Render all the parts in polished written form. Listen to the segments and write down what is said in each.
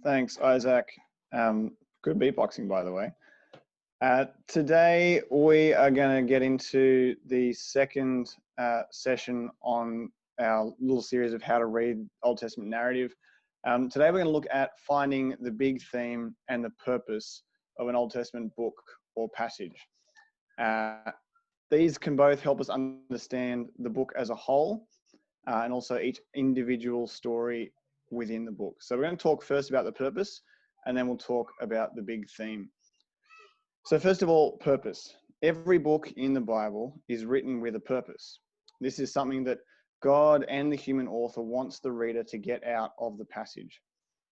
Thanks, Isaac. Good beatboxing, by the way. Today, we are going to get into the second session on our little series of how to read Old Testament narrative. Today, we're going to look at finding the big theme and the purpose of an Old Testament book or passage. These can both help us understand the book as a whole and also each individual story within the book. So we're going to talk first about the purpose, and then we'll talk about the big theme. So first of all, purpose. Every book in the Bible is written with a purpose. This is something that God and the human author wants the reader to get out of the passage.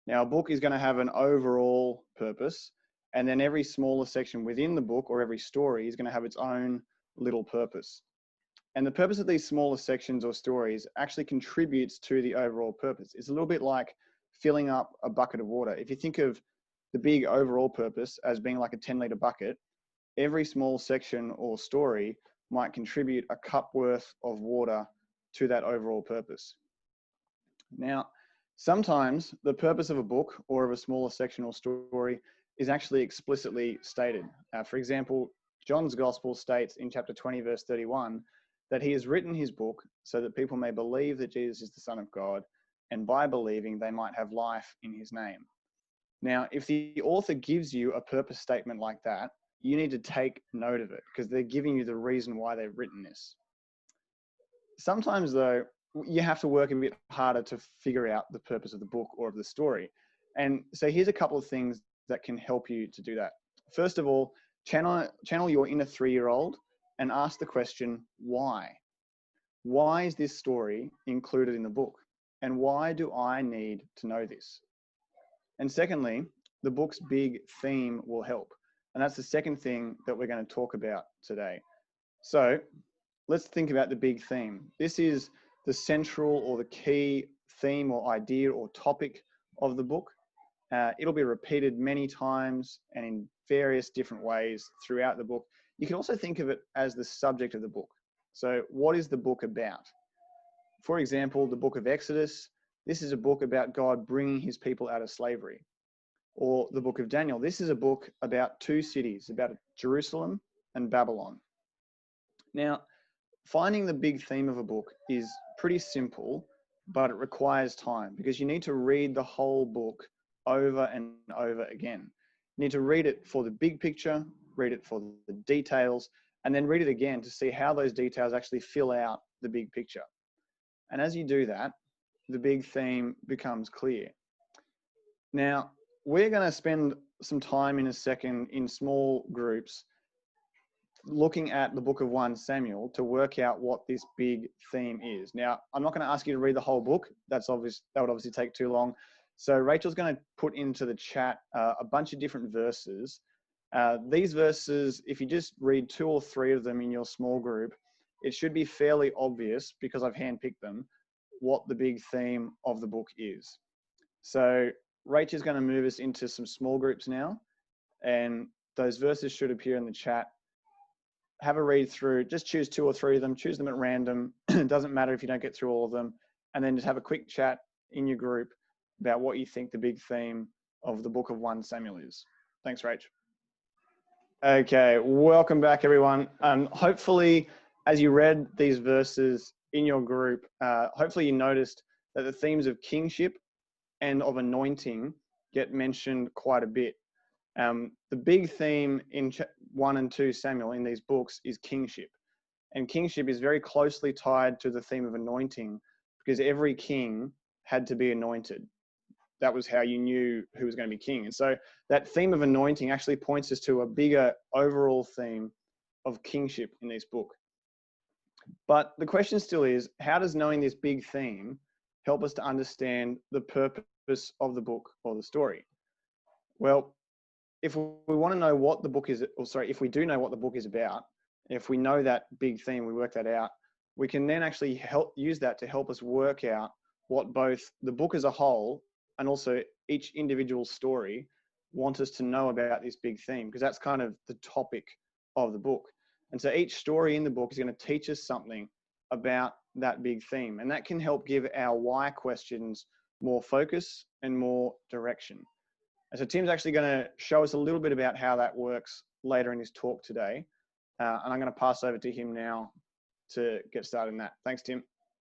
Now, a book is going to have an overall purpose, and then every smaller section within the book or every story is going to have its own little purpose. And the purpose of these smaller sections or stories actually contributes to the overall purpose. It's a little bit like filling up a bucket of water. If you think of the big overall purpose as being like a 10-litre bucket, every small section or story might contribute a cup worth of water to that overall purpose. Now, sometimes the purpose of a book or of a smaller section or story is actually explicitly stated. For example, John's Gospel states in chapter 20, verse 31, that he has written his book so that people may believe that Jesus is the Son of God, and by believing they might have life in his name. Now, if the author gives you a purpose statement like that, you need to take note of it because they're giving you the reason why they've written this. Sometimes, though, you have to work a bit harder to figure out the purpose of the book or of the story. And so here's a couple of things that can help you to do that. First of all, channel your inner 3-year-old and ask the question, why? Why is this story included in the book? And why do I need to know this? And secondly, the book's big theme will help. And that's the second thing that we're going to talk about today. So let's think about the big theme. This is the central or the key theme or idea or topic of the book. It'll be repeated many times and in various different ways throughout the book. You can also think of it as the subject of the book. So what is the book about? For example, the book of Exodus, this is a book about God bringing his people out of slavery. Or the book of Daniel, this is a book about two cities, about Jerusalem and Babylon. Now, finding the big theme of a book is pretty simple, but it requires time because you need to read the whole book over and over again. You need to read it for the big picture, read it for the details, and then read it again to see how those details actually fill out the big picture. And as you do that, the big theme becomes clear. Now, we're going to spend some time in a second in small groups looking at the book of 1 Samuel to work out what this big theme is. Now, I'm not going to ask you to read the whole book. That's obvious. That would obviously take too long. So Rachel's going to put into the chat a bunch of different verses. These verses, if you just read 2 or 3 of them in your small group, it should be fairly obvious because I've handpicked them, what the big theme of the book is. So Rachel's going to move us into some small groups now, and those verses should appear in the chat. Have a read through, just choose 2 or 3 of them, choose them at random. It doesn't matter if you don't get through all of them, and then just have a quick chat in your group about what you think the big theme of the book of 1 Samuel is. Thanks, Rach. Okay, welcome back, everyone. Hopefully, as you read these verses in your group, hopefully you noticed that the themes of kingship and of anointing get mentioned quite a bit. The big theme in 1 and 2 Samuel in these books is kingship. And kingship is very closely tied to the theme of anointing because every king had to be anointed. That was how you knew who was going to be king. And so that theme of anointing actually points us to a bigger overall theme of kingship in this book. But the question still is, how does knowing this big theme help us to understand the purpose of the book or the story? Well, if we want to know what the book is, if we do know what the book is about, if we know that big theme, we work that out, we can then actually use that to help us work out what both the book as a whole and also each individual story want us to know about this big theme, because that's kind of the topic of the book. And so each story in the book is going to teach us something about that big theme, and that can help give our why questions more focus, and more direction. And so Tim's actually going to show us a little bit about how that works later in his talk today. And I'm going to pass over to him now to get started in that. Thanks, Tim.